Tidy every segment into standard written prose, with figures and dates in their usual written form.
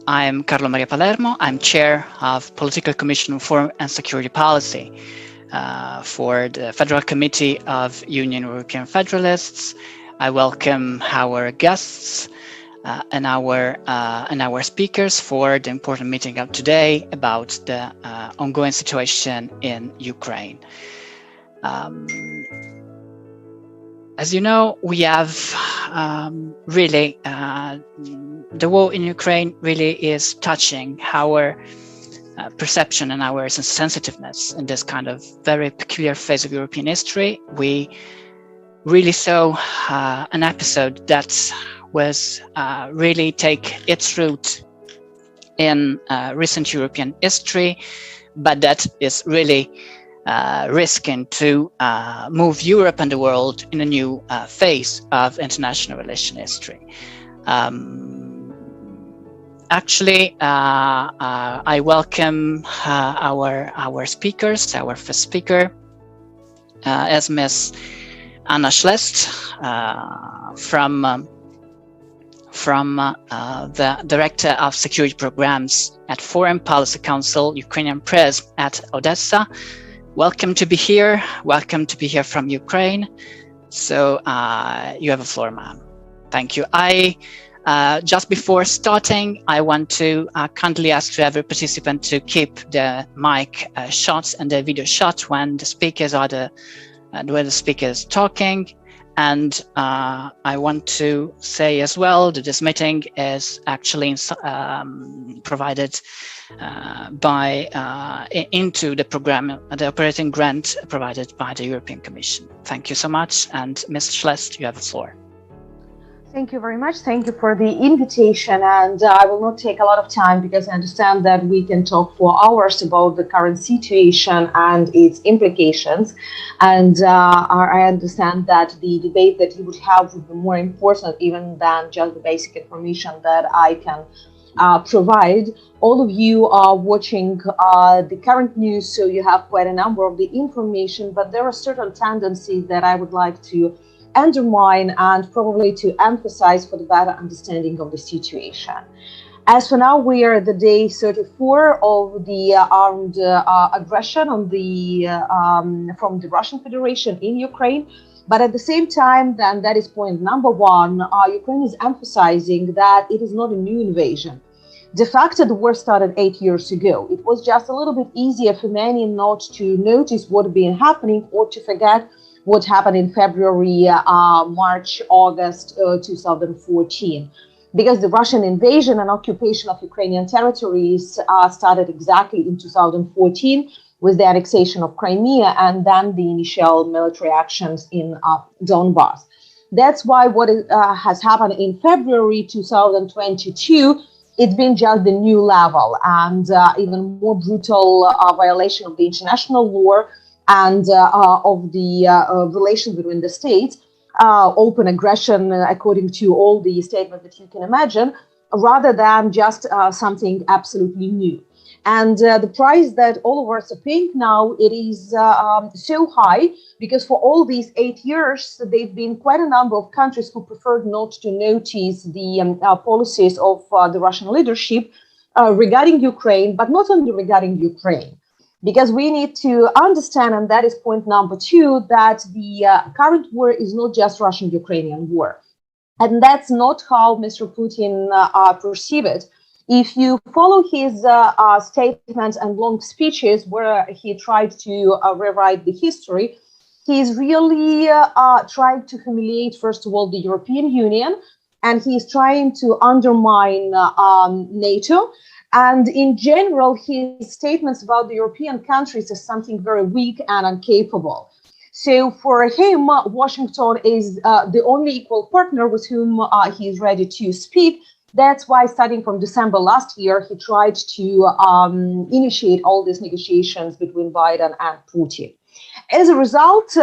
I'm Carlo Maria Palermo. I'm chair of Political Commission on Foreign and Security Policy for the Federal Committee of Union European Federalists. I welcome our guests and our speakers for the important meeting of today about the ongoing situation in Ukraine. As you know, we have really the war in Ukraine really is touching our perception and our sensitiveness in this kind of very peculiar phase of European history. We really saw an episode that was really take its root in recent European history, but that is really risking to move Europe and the world in a new phase of international relation history. Actually, I welcome our speakers. Our first speaker is Ms. Hanna Shelest from the Director of Security Programs at Foreign Policy Council, Ukrainian Prism at Odessa. Welcome to be here. Welcome to be here from Ukraine. So you have the floor, ma'am. Thank you. Just before starting, I want to kindly ask to every participant to keep the mic shut and the video shut when the speakers are when the speaker is talking. And I want to say as well that this meeting is actually provided into the program, the operating grant provided by the European Commission. Thank you so much. And Ms. Shelest, you have the floor. Thank you very much. Thank you for the invitation. And I will not take a lot of time because I understand that we can talk for hours about the current situation and its implications. And I understand that the debate that you would have would be more important even than just the basic information that I can provide. All of you are watching the current news, so you have quite a number of the information, but there are certain tendencies that I would like to undermine and probably to emphasize for the better understanding of the situation. As for now, we are at the day 34 of the armed aggression on from the Russian Federation in Ukraine. But at the same time, then that is point number one, Ukraine is emphasizing that it is not a new invasion. De facto, the war started 8 years ago. It was just a little bit easier for many not to notice what had been happening or to forget what happened in February, March, August 2014. Because the Russian invasion and occupation of Ukrainian territories started exactly in 2014 with the annexation of Crimea and then the initial military actions in Donbass. That's why what has happened in February 2022, it's been just the new level and even more brutal violation of the international law and of the relations between the states, open aggression according to all the statements that you can imagine, rather than just something absolutely new. And the price that all of us are paying now, it is so high because for all these 8 years, there have been quite a number of countries who preferred not to notice the policies of the Russian leadership regarding Ukraine, but not only regarding Ukraine. Because we need to understand, and that is point number two, that the current war is not just Russian-Ukrainian war. And that's not how Mr. Putin perceives it. If you follow his statements and long speeches where he tried to rewrite the history, he's really trying to humiliate, first of all, the European Union, and he's trying to undermine NATO. And in general, his statements about the European countries is something very weak and incapable. So for him, Washington is the only equal partner with whom he is ready to speak. That's why, starting from December last year, he tried to initiate all these negotiations between Biden and Putin. As a result,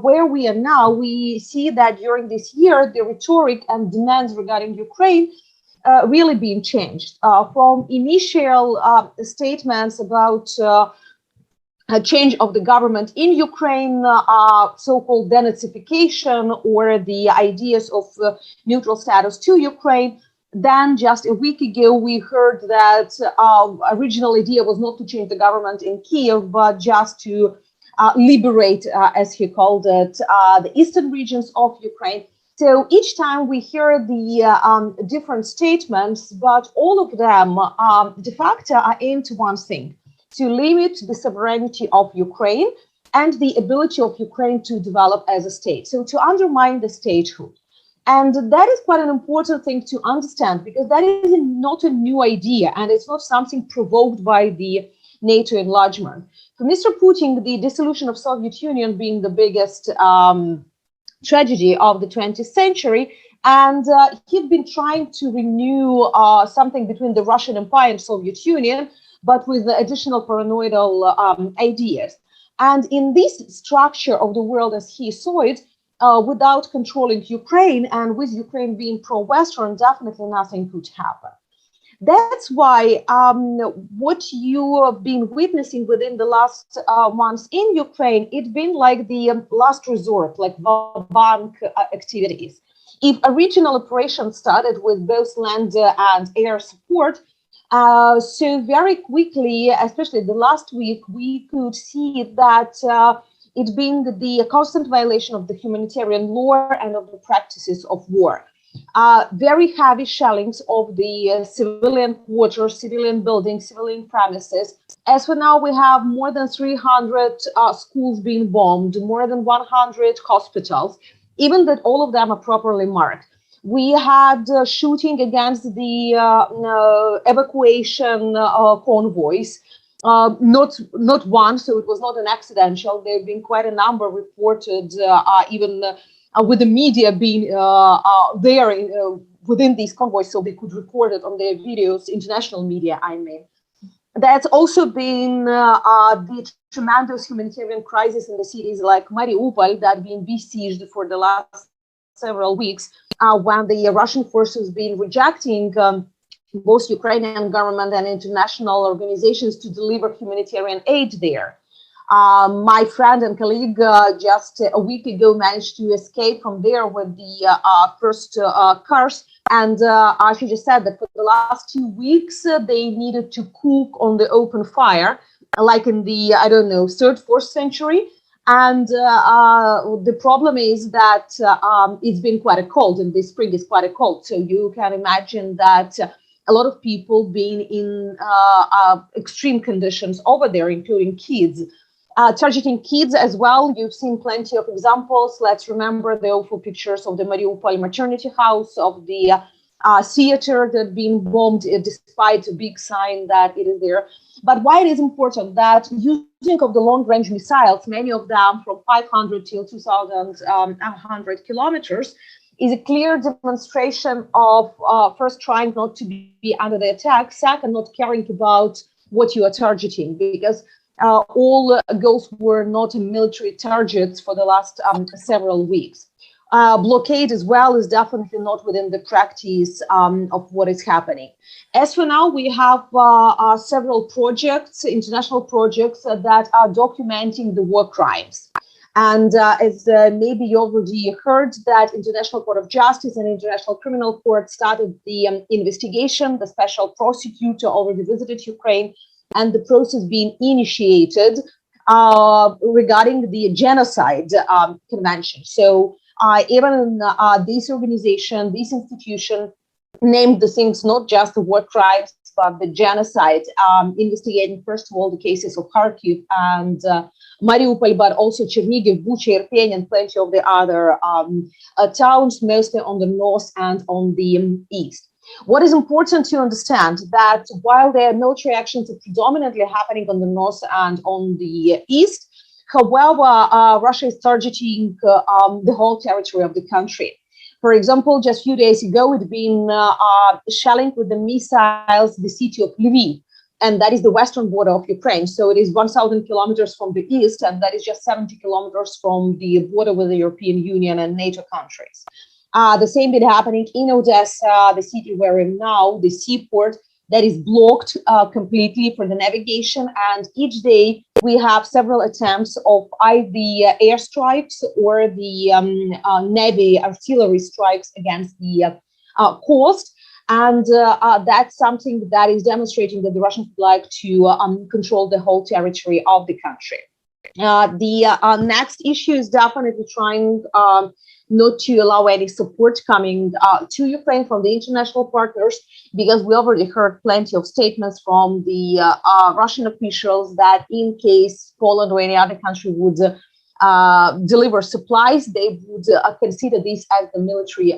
where we are now, we see that during this year, the rhetoric and demands regarding Ukraine really being changed from initial statements about a change of the government in Ukraine, so-called denazification, or the ideas of neutral status to Ukraine. Then just a week ago, we heard that original idea was not to change the government in Kiev, but just to liberate, as he called it, the eastern regions of Ukraine. So each time we hear the different statements, but all of them de facto are aimed to one thing: to limit the sovereignty of Ukraine and the ability of Ukraine to develop as a state. So to undermine the statehood. And that is quite an important thing to understand, because that is not a new idea, and it's not something provoked by the NATO enlargement. For Mr. Putin, the dissolution of Soviet Union being the biggest tragedy of the 20th century, and he'd been trying to renew something between the Russian Empire and Soviet Union, but with additional paranoidal ideas. And in this structure of the world as he saw it, without controlling Ukraine, and with Ukraine being pro-Western, definitely nothing could happen. That's why what you have been witnessing within the last months in Ukraine, it's been like the last resort, like bank activities. If a regional operation started with both land and air support, so very quickly, especially the last week, we could see that it being the constant violation of the humanitarian law and of the practices of war. Very heavy shellings of the civilian quarters, civilian buildings, civilian premises. As for now, we have more than 300 schools being bombed, more than 100 hospitals, even that all of them are properly marked. We had shooting against the evacuation convoys. Not one, so it was not an accidental. There have been quite a number reported, even with the media being there within these convoys, so they could record it on their videos, international media, I mean. That's also been the tremendous humanitarian crisis in the cities like Mariupol that have been besieged for the last several weeks, when the Russian forces been rejecting both Ukrainian government and international organizations to deliver humanitarian aid there. My friend and colleague just a week ago managed to escape from there with the first cars. And she just said that for the last 2 weeks, they needed to cook on the open fire, like in the, I don't know, 3rd, 4th century. And the problem is that it's been quite a cold, and this spring is quite a cold. So you can imagine that a lot of people being in extreme conditions over there, including kids. Targeting kids as well, you've seen plenty of examples. Let's remember the awful pictures of the Mariupol maternity house, of the theater that being bombed despite a big sign that it is there. But why it is important that using of the long-range missiles, many of them from 500 till 2,100 kilometers, is a clear demonstration of first trying not to be under the attack, second not caring about what you are targeting, because all goals were not military targets for the last several weeks. Blockade as well is definitely not within the practice of what is happening. As for now, we have several projects, international projects that are documenting the war crimes. And as maybe you already heard, that International Court of Justice and International Criminal Court started the investigation. The special prosecutor already visited Ukraine, and the process being initiated regarding the genocide convention. So even this organization, this institution, named the things not just the war crimes, but the genocide, investigating first of all the cases of Kharkiv and Mariupol, but also Chernihiv, Bucha, Irpin, and plenty of the other towns, mostly on the north and on the east. What is important to understand that while their military actions are predominantly happening on the north and on the east, however, Russia is targeting the whole territory of the country. For example, just a few days ago, it had been shelling with the missiles the city of Lviv, and that is the western border of Ukraine. So it is 1,000 kilometers from the east, and that is just 70 kilometers from the border with the European Union and NATO countries. The same bit happening in Odessa, the city we're in now, the seaport that is blocked completely for the navigation. And each day we have several attempts of either the airstrikes or the Navy artillery strikes against the coast. And that's something that is demonstrating that the Russians would like to control the whole territory of the country. The next issue is definitely trying not to allow any support coming to Ukraine from the international partners, because we already heard plenty of statements from the Russian officials that in case Poland or any other country would deliver supplies, they would consider this as the military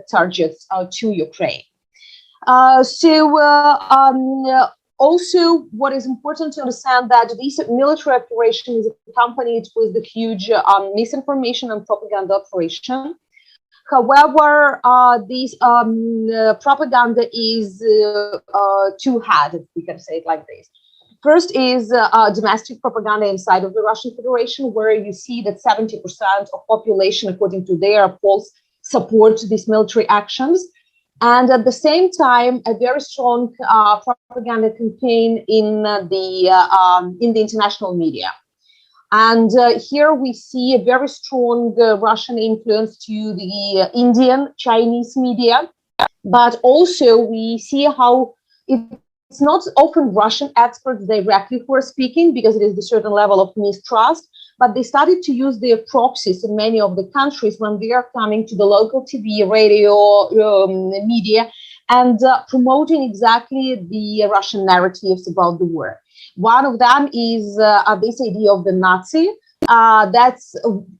targets to Ukraine. Also, what is important to understand that this military operation is accompanied with the huge misinformation and propaganda operation. However, this propaganda is two-headed, we can say it like this. First is domestic propaganda inside of the Russian Federation, where you see that 70% of population, according to their polls, support these military actions. And at the same time, a very strong propaganda campaign in the international media. And here we see a very strong Russian influence to the Indian, Chinese media, but also we see how it's not often Russian experts directly who are speaking, because it is a certain level of mistrust, but they started to use their proxies in many of the countries when they are coming to the local TV, radio, media, and promoting exactly the Russian narratives about the war. One of them is this idea of the Nazi. That's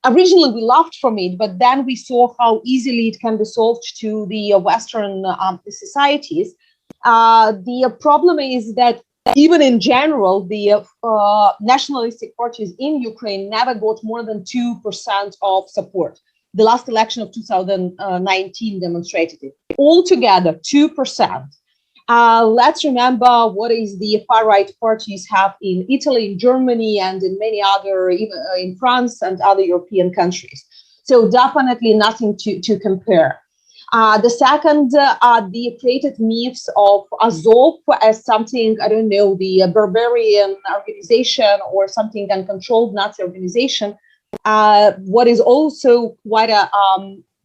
originally we laughed from it, but then we saw how easily it can be solved to the Western societies. The problem is that even in general, the nationalistic parties in Ukraine never got more than 2% of support. The last election of 2019 demonstrated it. Altogether, 2%. Let's remember what is the far-right parties have in Italy, in Germany, and in many other, even in France and other European countries. So definitely nothing to compare. The second, the created myths of Azov as something, I don't know, the barbarian organization or something uncontrolled Nazi organization. What is also quite a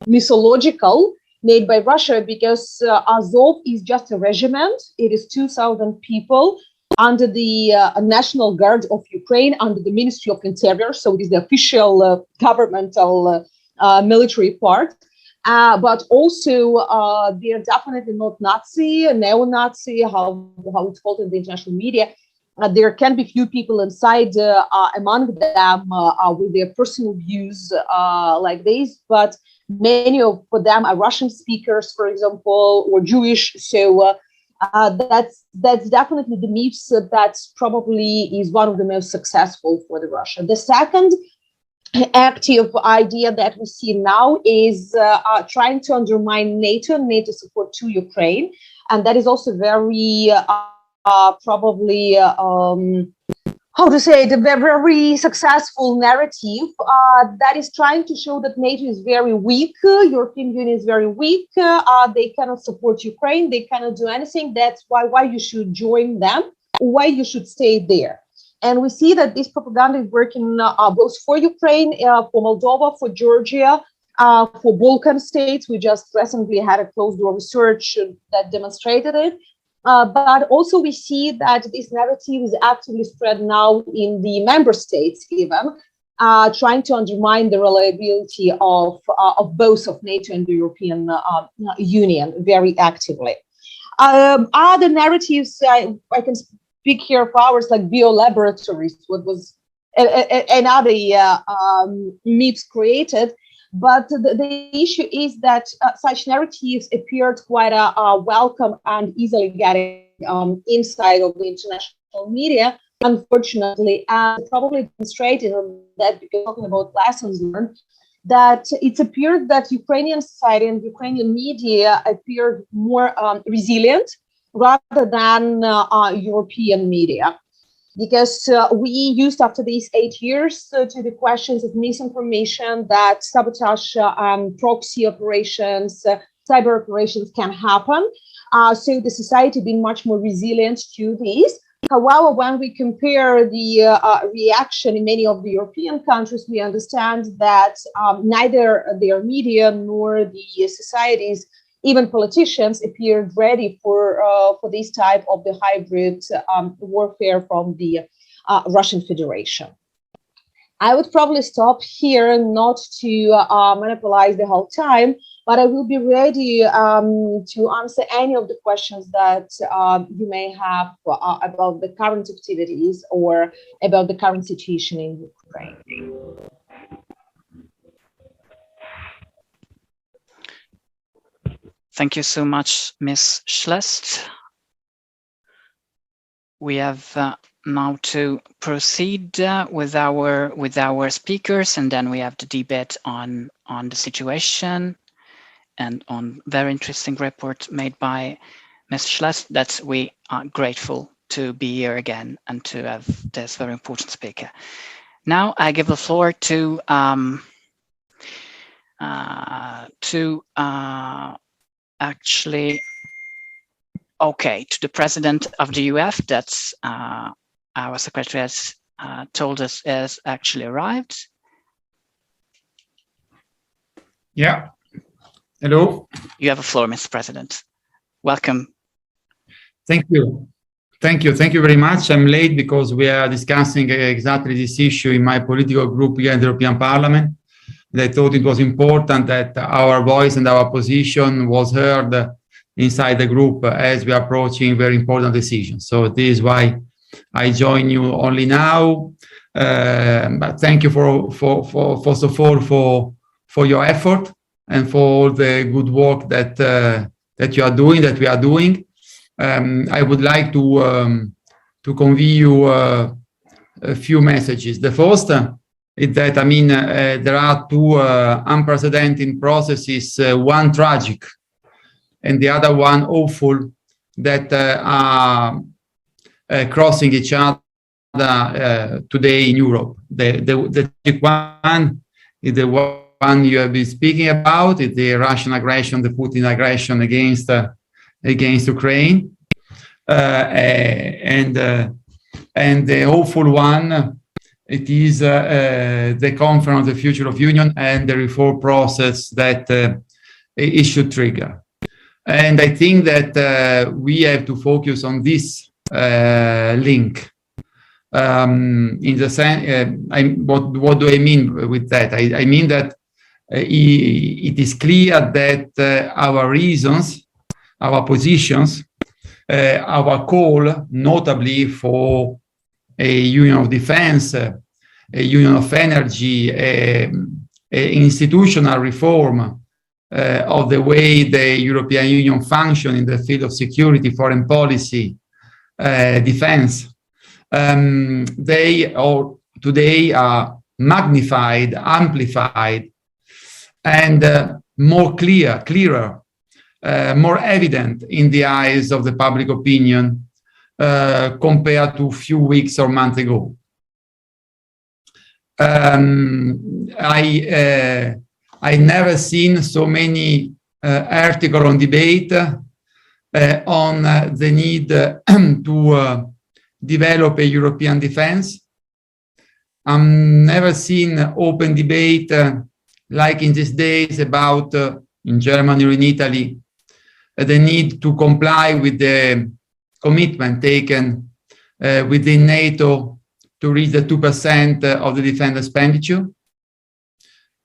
mythological made by Russia, because Azov is just a regiment. It is 2,000 people under the National Guard of Ukraine, under the Ministry of Interior. So it is the official governmental military part. But also, they're definitely not Nazi, neo-Nazi, how it's called in the international media. There can be few people inside among them with their personal views like this, but many of them are Russian speakers, for example, or Jewish. So that's definitely the myths that probably is one of the most successful for the Russia. The second active idea that we see now is trying to undermine NATO and NATO support to Ukraine. And that is also very probably, how to say it, a very successful narrative that is trying to show that NATO is very weak, European Union is very weak, they cannot support Ukraine, they cannot do anything. That's why you should join them, why you should stay there. And we see that this propaganda is working both for Ukraine, for Moldova, for Georgia, for Balkan states. We just recently had a closed-door research that demonstrated it. But also we see that this narrative is actively spread now in the member states even, trying to undermine the reliability of both of NATO and the European Union very actively. Other narratives, I can speak here for hours, like biolaboratories, what was another myths created. But the issue is that such narratives appeared quite welcome and easily getting inside of the international media, unfortunately, and probably demonstrated that, because talking about lessons learned, that it appeared that Ukrainian society and Ukrainian media appeared more resilient rather than European media. Because we used, after these 8 years, to the questions of misinformation, that sabotage, proxy operations, cyber operations can happen. So the society being much more resilient to these. However, when we compare the reaction in many of the European countries, we understand that neither their media nor the societies even politicians appeared ready for this type of the hybrid warfare from the Russian Federation. I would probably stop here, not to monopolize the whole time, but I will be ready to answer any of the questions that you may have about the current activities or about the current situation in Ukraine. Thank you so much, Ms. Shelest. We have now to proceed with our speakers, and then we have the debate on the situation and on very interesting report made by Ms. Shelest, that we are grateful to be here again and to have this very important speaker. Now I give the floor to the president of the UEF. That's our secretary has told us has actually arrived. Yeah. Hello. You have a floor, Mr. President. Welcome. Thank you. Thank you. Thank you very much. I'm late because we are discussing exactly this issue in my political group here in the European Parliament. And I thought it was important that our voice and our position was heard inside the group as we are approaching very important decisions. So this is why I join you only now. But thank you for first of all for your effort and for all the good work that you are doing, that we are doing. I would like to convey you a few messages. The first is that there are two unprecedented processes, one tragic and the other one awful, that are crossing each other today in Europe. The one is the one you have been speaking about, is the Russian aggression, the Putin aggression against Ukraine, and the awful one, it is the Conference on the Future of Union and the reform process that it should trigger. And I think that we have to focus on this link. In the sense, what do I mean with that? I mean that it is clear that our reasons, our positions, our call, notably for a union of defense, a union of energy, a institutional reform of the way the European Union functions in the field of security, foreign policy, defense, they all today are magnified, amplified, and more clearer, more evident in the eyes of the public opinion compared to a few weeks or months ago. I never seen so many articles on debate on the need to develop a European defense. I've never seen open debate like in these days about, in Germany or in Italy, the need to comply with the commitment taken within NATO to reach the 2% of the defense expenditure.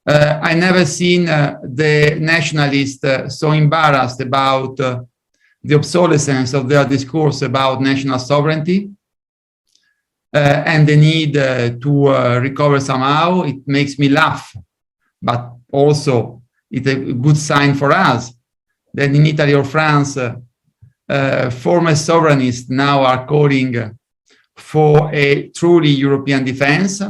I never seen the nationalists so embarrassed about the obsolescence of their discourse about national sovereignty and the need to recover somehow. It makes me laugh, but also it's a good sign for us that in Italy or France, former sovereignists now are calling for a truly European defense.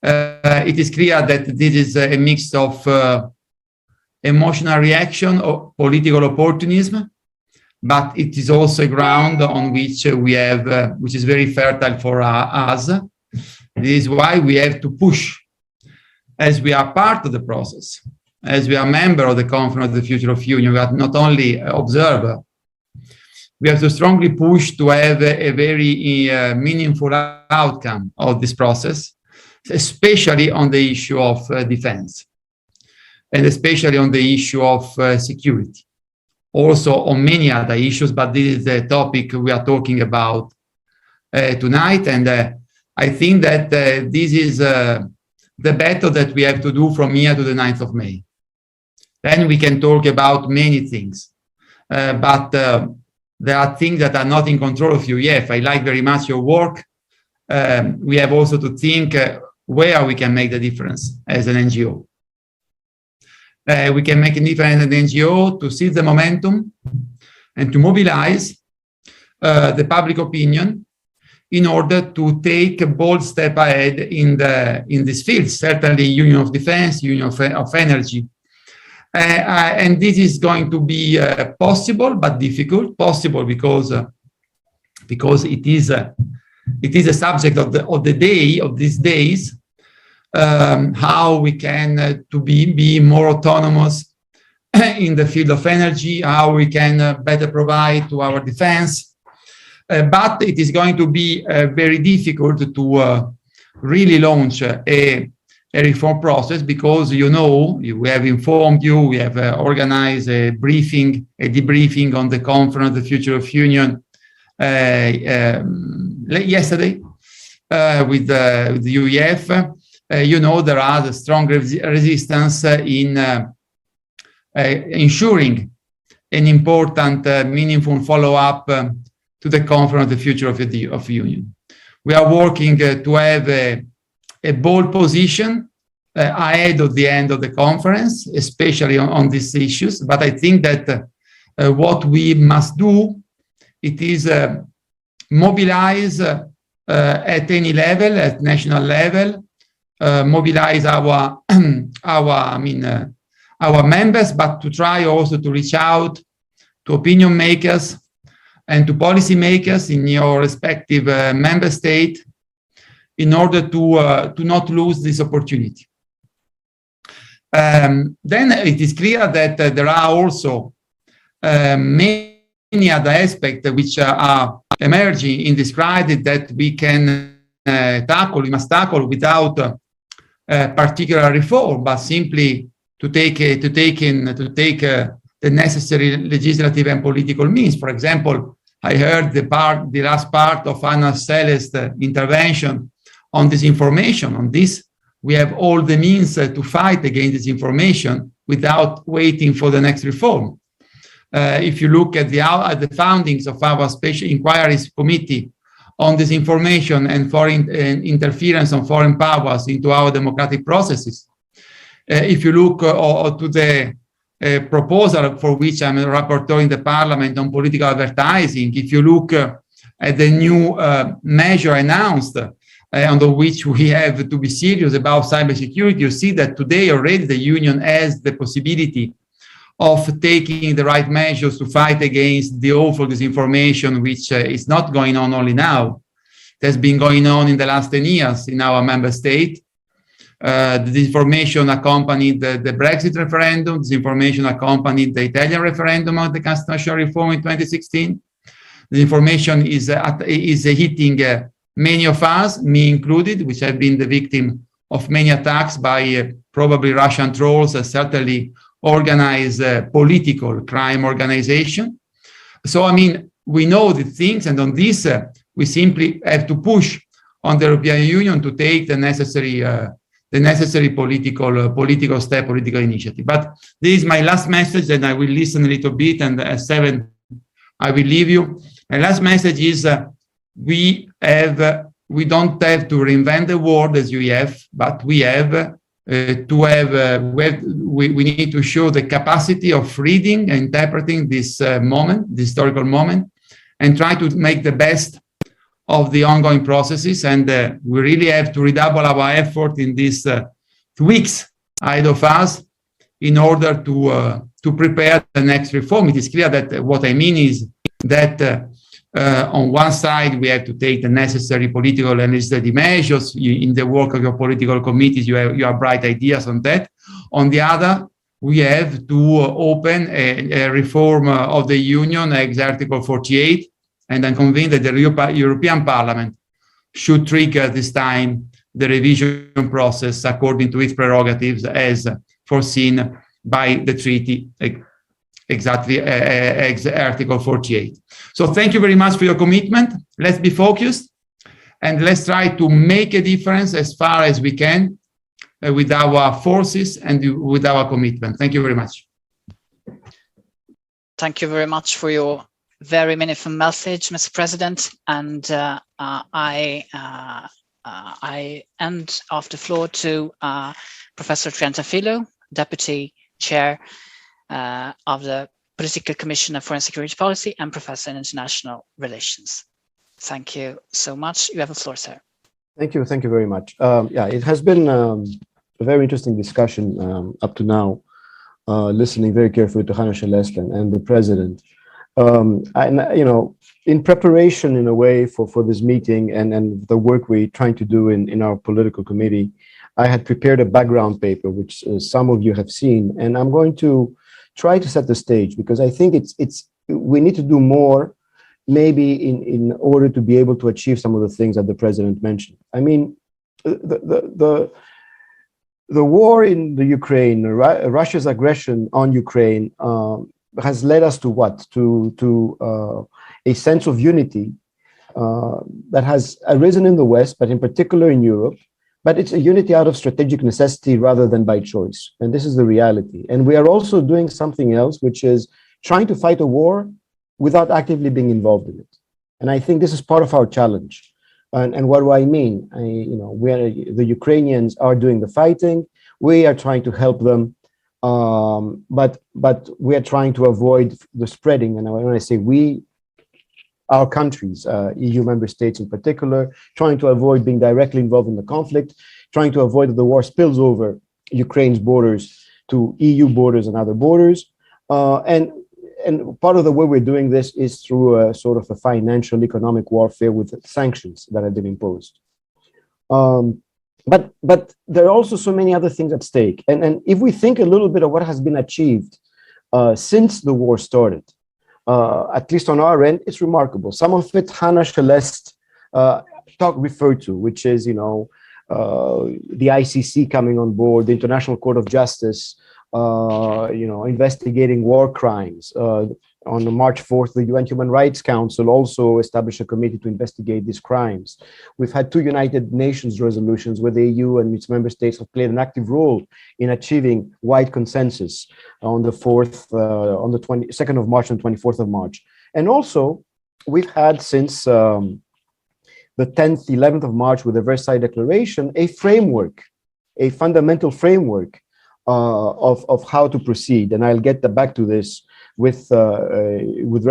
It is clear that this is a mix of emotional reaction or political opportunism, but it is also a ground on which we have, which is very fertile for us. This is why we have to push, as we are part of the process, as we are a member of the Conference of the Future of Union, we are not only observer. We have to strongly push to have a very meaningful outcome of this process, especially on the issue of defense, and especially on the issue of security. also on many other issues, but this is the topic we are talking about tonight. And I think that this is the battle that we have to do from here to the 9th of May. Then we can talk about many things, but there are things that are not in control of UEF. I like very much your work. We have also to think where we can make the difference as an NGO. We can make a difference as an NGO to seize the momentum and to mobilize the public opinion in order to take a bold step ahead in this field, certainly Union of Defense, Union of Energy. And this is going to be possible, but difficult. Possible because it is a subject of these days. How we can to be more autonomous in the field of energy, how we can better provide to our defense. But it is going to be very difficult to really launch a reform process because, you know, we have informed you, we have organized a debriefing on the conference, the Future of Union, yesterday with the UEF. You know, there are the strong resistance in ensuring an important, meaningful follow-up to the conference, the Future of the Union. We are working to have a bold position ahead of the end of the conference, especially on these issues. But I think that what we must do, it is mobilize at any level, at national level, mobilize our members, but to try also to reach out to opinion makers and to policy makers in your respective member state in order to not lose this opportunity. Then it is clear that there are also many other aspects which are emerging in this crisis that we can we must tackle without particular reform, but simply to take the necessary legislative and political means. For example, I heard the last part of Hanna's Shelest intervention on disinformation. On this, we have all the means to fight against disinformation without waiting for the next reform. If you look at the foundings of our Special Inquiries Committee on disinformation and foreign interference on foreign powers into our democratic processes. If you look to the proposal for which I'm a rapporteur in the Parliament on political advertising, if you look at the new measure announced under which we have to be serious about cybersecurity, you see that today already the Union has the possibility of taking the right measures to fight against the awful disinformation, which is not going on only now. It has been going on in the last 10 years in our member state. The disinformation accompanied the Brexit referendum. Disinformation accompanied the Italian referendum on the constitutional reform in 2016. The information is hitting many of us, me included, which have been the victim of many attacks by probably Russian trolls, certainly organized political crime organization. So, I mean, we know the things, and on this, we simply have to push on the European Union to take the necessary political step, political initiative. But this is my last message, and I will listen a little bit, and at 7, I will leave you. My last message is we don't have to reinvent the world as UEF, but we need to show the capacity of reading and interpreting this moment, this historical moment, and try to make the best of the ongoing processes. And we really have to redouble our effort in these weeks ahead of us in order to prepare the next reform. It is clear that what I mean is that on one side, we have to take the necessary political and legislative measures. In the work of your political committees, you have bright ideas on that. On the other, we have to open a reform of the Union, ex-Article 48, and I'm convinced that the European Parliament should trigger this time the revision process according to its prerogatives as foreseen by the treaty exactly Article 48. So thank you very much for your commitment. Let's be focused and let's try to make a difference as far as we can with our forces and with our commitment. Thank you very much. Thank you very much for your very meaningful message, Mr. President. And I end off the floor to Professor Triantaphyllou, Deputy Chair of the Political Commission of Foreign Security Policy and Professor in International Relations. Thank you so much. You have the floor, sir. Thank you very much. Yeah, it has been a very interesting discussion up to now, listening very carefully to Hanna, Shelest and the President. And, you know, in preparation in a way for this meeting and the work we're trying to do in our political committee, I had prepared a background paper, which some of you have seen, and I'm going to try to set the stage because I think we need to do more, maybe in order to be able to achieve some of the things that the President mentioned. I mean, the war in the Ukraine, Russia's aggression on Ukraine has led us to what? To a sense of unity that has arisen in the West, but in particular in Europe. But it's a unity out of strategic necessity rather than by choice. And this is the reality. And we are also doing something else, which is trying to fight a war without actively being involved in it. And I think this is part of our challenge. And what do I mean? The Ukrainians are doing the fighting. We are trying to help them. But we are trying to avoid the spreading. And when I say we, our countries, EU member states in particular, trying to avoid being directly involved in the conflict, trying to avoid that the war spills over Ukraine's borders to EU borders and other borders. And part of the way we're doing this is through a sort of a financial economic warfare with sanctions that have been imposed. But there are also so many other things at stake. And if we think a little bit of what has been achieved since the war started, at least on our end, it's remarkable. Some of it Hanna, Shelest referred to, which is, the ICC coming on board, the International Court of Justice, investigating war crimes. On March 4th, the UN Human Rights Council also established a committee to investigate these crimes. We've had 2 United Nations resolutions where the EU and its member states have played an active role in achieving wide consensus on the 22nd of March and 24th of March. And also, we've had since the 10th, 11th of March with the Versailles Declaration, a framework, a fundamental framework of how to proceed. And I'll get back to this with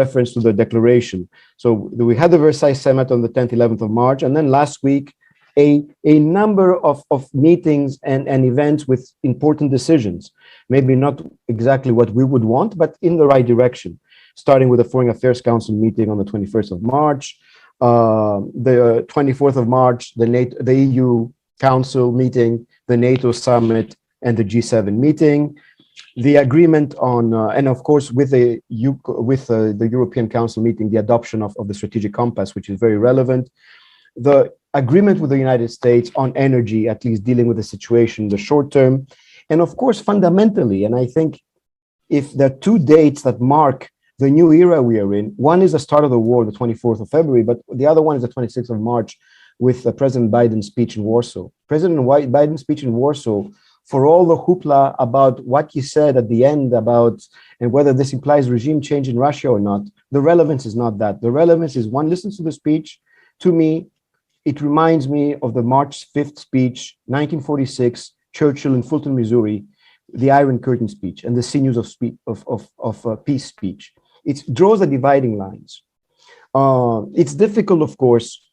reference to the declaration. So we had the Versailles Summit on the 10th, 11th of March, and then last week, a number of meetings and events with important decisions, maybe not exactly what we would want, but in the right direction, starting with the Foreign Affairs Council meeting on the 21st of March, the 24th of March, the EU Council meeting, the NATO summit, and the G7 meeting. The agreement on, and of course, with the European Council meeting, the adoption of the strategic compass, which is very relevant. The agreement with the United States on energy, at least dealing with the situation in the short term. And of course, fundamentally, and I think if there are 2 dates that mark the new era we are in, one is the start of the war, the 24th of February, but the other one is the 26th of March with President Biden's speech in Warsaw. President Biden's speech in Warsaw, for all the hoopla about what he said at the end about and whether this implies regime change in Russia or not, the relevance is not that. The relevance is one listens to the speech. To me, it reminds me of the March 5th speech, 1946, Churchill in Fulton, Missouri, the Iron Curtain speech and the sinews of peace speech. It draws the dividing lines. It's difficult, of course,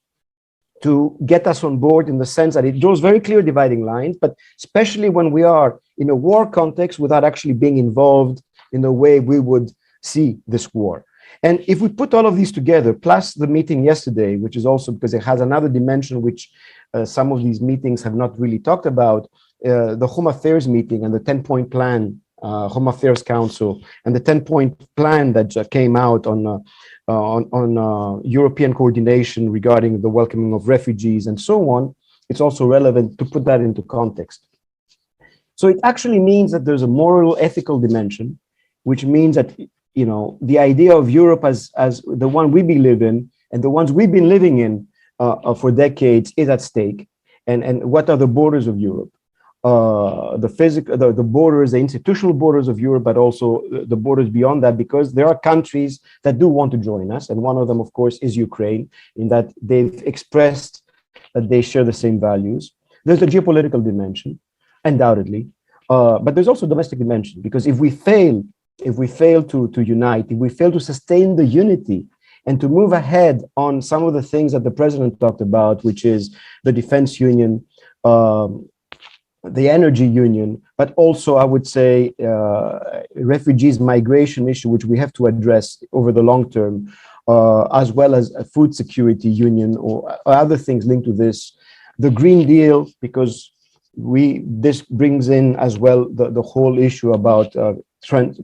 to get us on board in the sense that it draws very clear dividing lines, but especially when we are in a war context without actually being involved in the way we would see this war. And if we put all of these together, plus the meeting yesterday, which is also because it has another dimension which some of these meetings have not really talked about, the Home Affairs meeting and the 10-point plan, Home Affairs Council, and the 10-point plan that came out on European coordination regarding the welcoming of refugees and so on, it's also relevant to put that into context. So it actually means that there's a moral, ethical dimension, which means that the idea of Europe as the one we live in and the ones we've been living in for decades is at stake. And what are the borders of Europe? The borders, the institutional borders of Europe, but also the borders beyond that, because there are countries that do want to join us. And one of them, of course, is Ukraine, in that they've expressed that they share the same values. There's a geopolitical dimension, undoubtedly, but there's also a domestic dimension, because if we fail to unite, if we fail to sustain the unity and to move ahead on some of the things that the president talked about, which is the defense union, the energy union, but also, I would say, refugees migration issue, which we have to address over the long term, as well as a food security union or other things linked to this. The Green Deal, because this brings in as well the whole issue about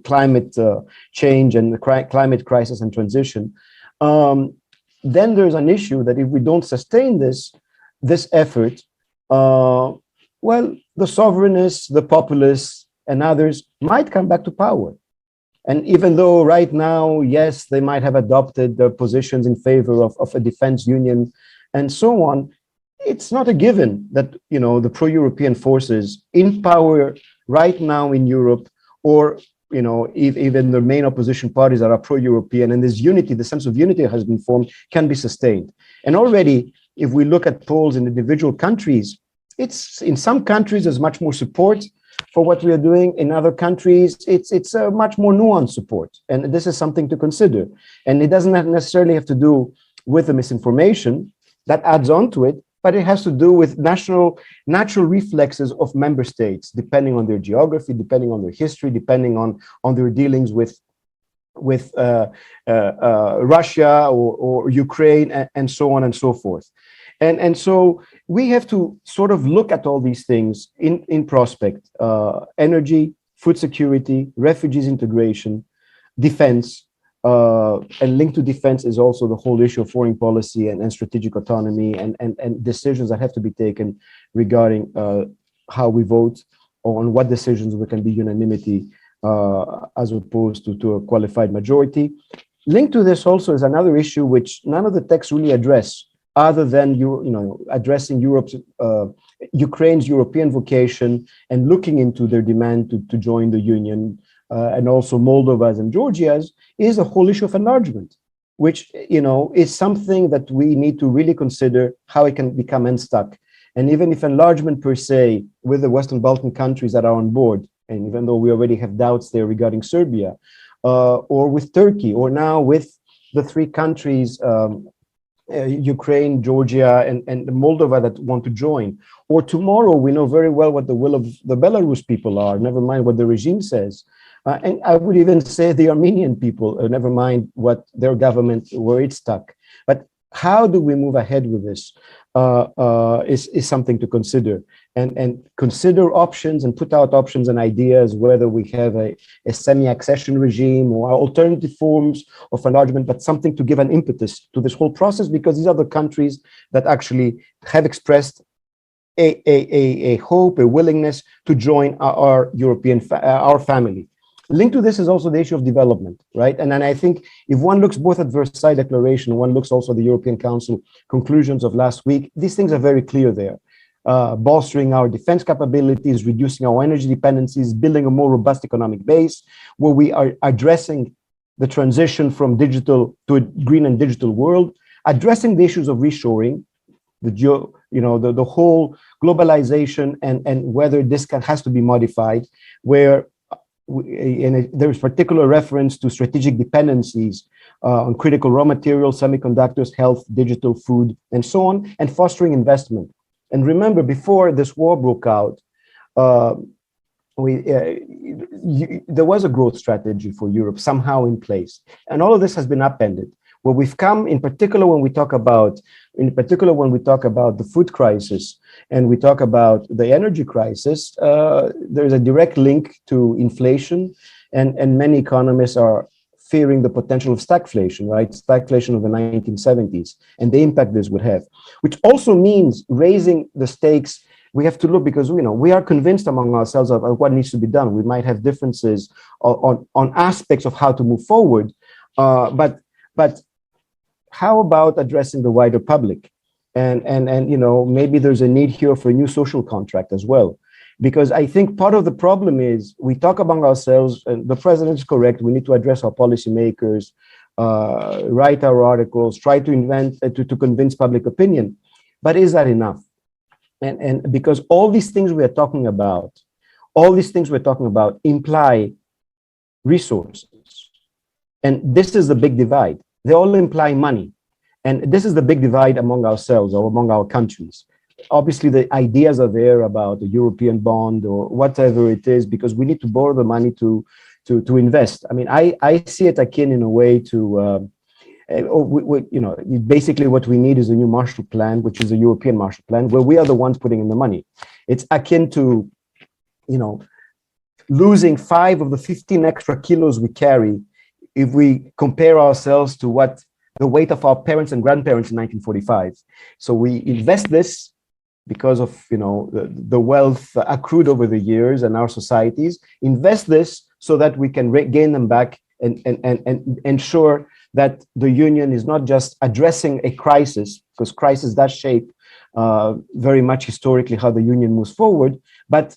climate change and the climate crisis and transition. Then there's an issue that if we don't sustain this effort, well, the sovereignists, the populists, and others might come back to power. And even though right now, yes, they might have adopted their positions in favor of a defense union and so on, it's not a given that, the pro-European forces in power right now in Europe, or, even the main opposition parties that are pro-European, and this unity, the sense of unity has been formed, can be sustained. And already, if we look at polls in individual countries, it's in some countries there's much more support for what we are doing. In other countries, it's a much more nuanced support, and this is something to consider. And it doesn't necessarily have to do with the misinformation that adds on to it, but it has to do with natural reflexes of member states, depending on their geography, depending on their history, depending on their dealings with Russia or Ukraine, and so on and so forth. And so we have to sort of look at all these things in prospect: energy, food security, refugees integration, defense, and linked to defense is also the whole issue of foreign policy and strategic autonomy and decisions that have to be taken regarding how we vote, or on what decisions there can be unanimity as opposed to a qualified majority. Linked to this also is another issue which none of the texts really address, other than addressing Ukraine's European vocation and looking into their demand to join the Union, and also Moldova's and Georgia's, is a whole issue of enlargement, which is something that we need to really consider how it can become unstuck. And even if enlargement per se, with the Western Balkan countries that are on board, and even though we already have doubts there regarding Serbia, or with Turkey, or now with the three countries, Ukraine, Georgia, and Moldova, that want to join. Or tomorrow, we know very well what the will of the Belarus people are, never mind what the regime says. And I would even say the Armenian people, never mind what their government, where it's stuck. But how do we move ahead with this is something to consider. And consider options and put out options and ideas, whether we have a semi-accession regime or alternative forms of enlargement, but something to give an impetus to this whole process, because these are the countries that actually have expressed a hope, a willingness to join our European, our family. Linked to this is also the issue of development, right? And then I think if one looks both at Versailles Declaration, one looks also at the European Council conclusions of last week, these things are very clear there. Bolstering our defense capabilities, reducing our energy dependencies, building a more robust economic base, where we are addressing the transition from digital to a green and digital world, addressing the issues of reshoring, the whole globalization, and whether this has to be modified, where there's particular reference to strategic dependencies on critical raw materials, semiconductors, health, digital, food, and so on, and fostering investment. And remember, before this war broke out, there was a growth strategy for Europe somehow in place, and all of this has been upended. Where we've come, in particular, when we talk about the food crisis and we talk about the energy crisis, there's a direct link to inflation, and many economists are fearing the potential of stagflation, right? Stagflation of the 1970s, and the impact this would have, which also means raising the stakes we have to look, because we are convinced among ourselves of what needs to be done. We might have differences on aspects of how to move forward, but how about addressing the wider public? And maybe there's a need here for a new social contract as well, because I think part of the problem is we talk among ourselves, and the president is correct. We need to address our policymakers, write our articles, try to convince public opinion, but is that enough? And because all these things we're talking about imply resources, and this is the big divide. They all imply money. And this is the big divide among ourselves or among our countries. Obviously, the ideas are there about the European bond or whatever it is, because we need to borrow the money to invest. I mean, I see it akin in a way to, basically what we need is a new Marshall Plan, which is a European Marshall Plan, where we are the ones putting in the money. It's akin to, losing 5 of the 15 extra kilos we carry if we compare ourselves to what the weight of our parents and grandparents in 1945. So we invest this because of the wealth accrued over the years and our societies. Invest this so that we can gain them back and ensure that the union is not just addressing a crisis, because crisis does shape very much historically how the union moves forward, but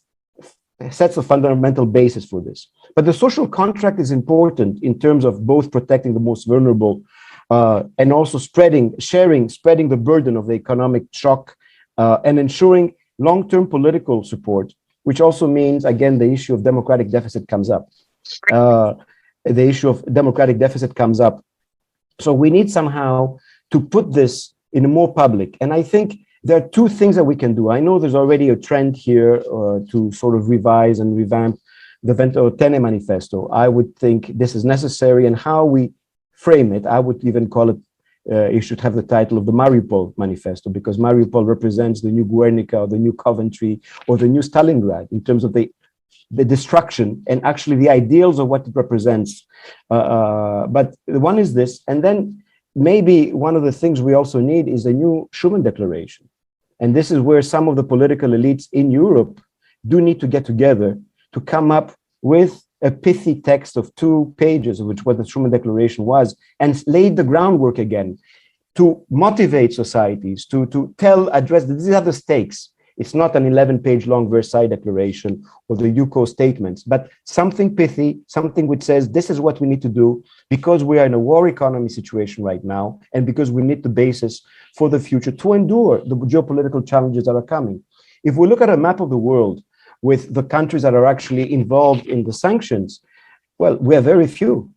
sets a fundamental basis for this. But the social contract is important in terms of both protecting the most vulnerable and also spreading the burden of the economic shock and ensuring long-term political support, which also means, again, the issue of democratic deficit comes up. So we need somehow to put this in a more public. And I think there are 2 things that we can do. I know there's already a trend here to sort of revise and revamp the Ventotene Manifesto. I would think this is necessary, and how we frame it, I would even call it, it should have the title of the Mariupol Manifesto, because Mariupol represents the new Guernica or the new Coventry or the new Stalingrad in terms of the destruction and actually the ideals of what it represents. But one is this, and then maybe one of the things we also need is a new Schuman Declaration. And this is where some of the political elites in Europe do need to get together to come up with a pithy text of 2 pages, which what the Schuman Declaration was, and laid the groundwork again to motivate societies, to address these are the stakes. It's not an 11-page long Versailles Declaration or the UCO statements, but something pithy, something which says this is what we need to do because we are in a war economy situation right now, and because we need the basis for the future to endure the geopolitical challenges that are coming. If we look at a map of the world with the countries that are actually involved in the sanctions, well, we are very few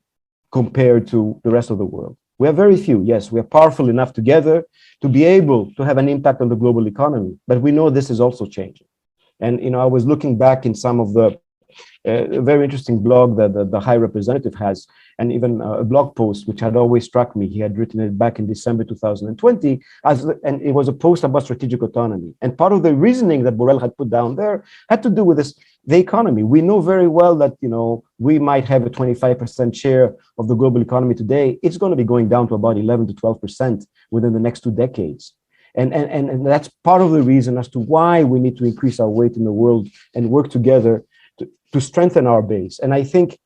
compared to the rest of the world. We are very few. Yes, we are powerful enough together to be able to have an impact on the global economy, but we know this is also changing. And I was looking back in some of the very interesting blog that the High Representative has, and even a blog post which had always struck me. He had written it back in December 2020, and it was a post about strategic autonomy. And part of the reasoning that Borrell had put down there had to do with the economy. We know very well that we might have a 25% share of the global economy today. It's going to be going down to about 11 to 12% within the next 2 decades. And that's part of the reason as to why we need to increase our weight in the world and work together to strengthen our base. And I think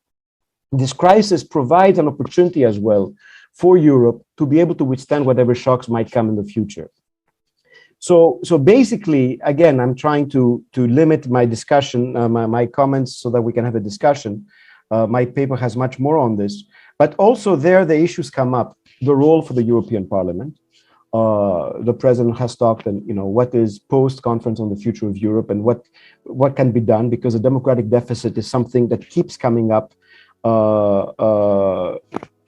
this crisis provides an opportunity as well for Europe to be able to withstand whatever shocks might come in the future. So basically, again, I'm trying to limit my discussion, my comments, so that we can have a discussion. My paper has much more on this, but also there the issues come up. The role for the European Parliament. The president has talked, and what is post-conference on the future of Europe, and what can be done, because the democratic deficit is something that keeps coming up.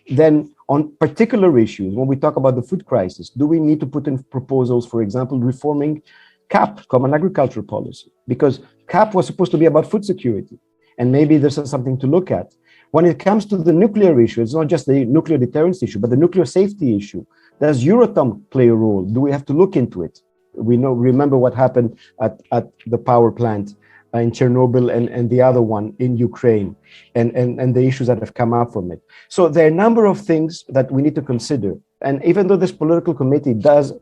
Then on particular issues, when we talk about the food crisis, do we need to put in proposals, for example, reforming CAP, Common Agricultural Policy, because CAP was supposed to be about food security, and maybe this is something to look at. When it comes to the nuclear issue, it's not just the nuclear deterrence issue, but the nuclear safety issue. Does Euratom play a role? Do we have to look into it? Remember what happened at the power plant in Chernobyl and the other one in Ukraine, and the issues that have come up from it. So there are a number of things that we need to consider. And even though this political committee does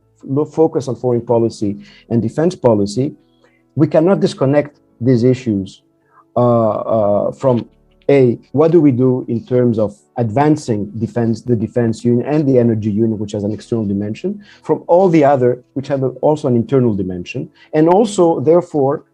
focus on foreign policy and defense policy, we cannot disconnect these issues from what do we do in terms of advancing the defense union and the energy union, which has an external dimension, from all the other, which have also an internal dimension, and also, therefore,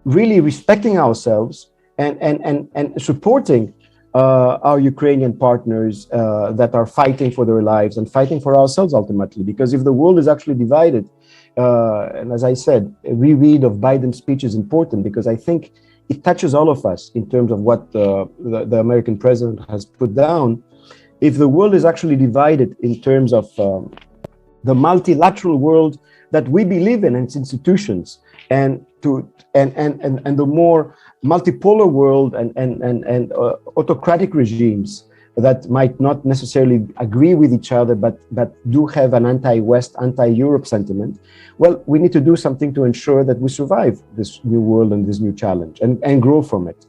really respecting ourselves and supporting our Ukrainian partners that are fighting for their lives and fighting for ourselves ultimately. Because if the world is actually divided, and as I said, a reread of Biden's speech is important because I think it touches all of us in terms of what the American president has put down. If the world is actually divided in terms of the multilateral world that we believe in and its institutions, and the more multipolar world and autocratic regimes that might not necessarily agree with each other, but do have an anti-West, anti-Europe sentiment, well, we need to do something to ensure that we survive this new world and this new challenge and grow from it.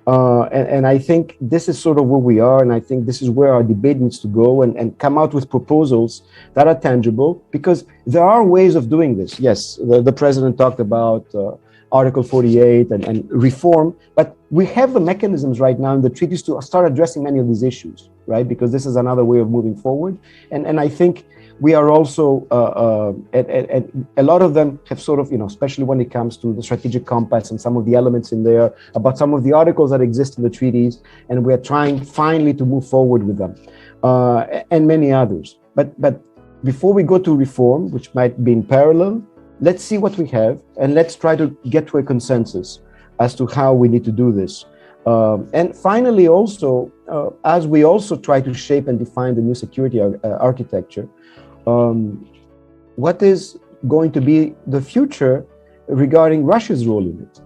And I think this is sort of where we are, and I think this is where our debate needs to go and come out with proposals that are tangible, because there are ways of doing this. Yes, the president talked about Article 48 and reform, but we have the mechanisms right now in the treaties to start addressing many of these issues, right? Because this is another way of moving forward. And I think we are also, a lot of them have sort of, especially when it comes to the strategic compass and some of the elements in there about some of the articles that exist in the treaties, and we're trying finally to move forward with them, and many others. But before we go to reform, which might be in parallel, let's see what we have, and let's try to get to a consensus as to how we need to do this. And finally, also, as we also try to shape and define the new security architecture, what is going to be the future regarding Russia's role in it?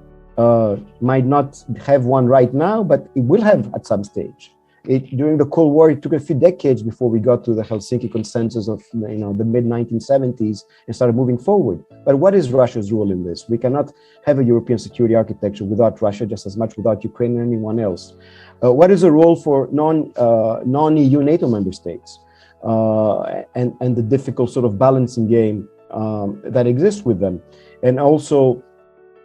Might not have one right now, but it will have at some stage. During the Cold War, it took a few decades before we got to the Helsinki consensus of the mid-1970s and started moving forward. But what is Russia's role in this? We cannot have a European security architecture without Russia, just as much without Ukraine and anyone else. What is the role for non-EU NATO member states? And the difficult sort of balancing game that exists with them. And also,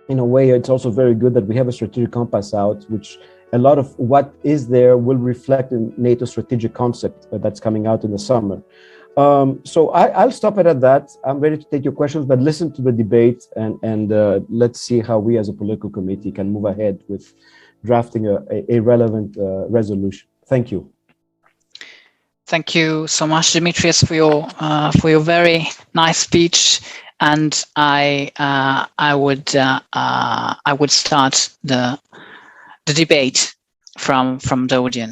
in a way, it's also very good that we have a strategic compass out, which a lot of what is there will reflect in NATO strategic concept that's coming out in the summer. So I'll stop it at that. I'm ready to take your questions, but listen to the debate and let's see how we as a political committee can move ahead with drafting a relevant resolution. Thank you. Thank you so much, Dimitrios, for your very nice speech. And I would start the debate from the audience.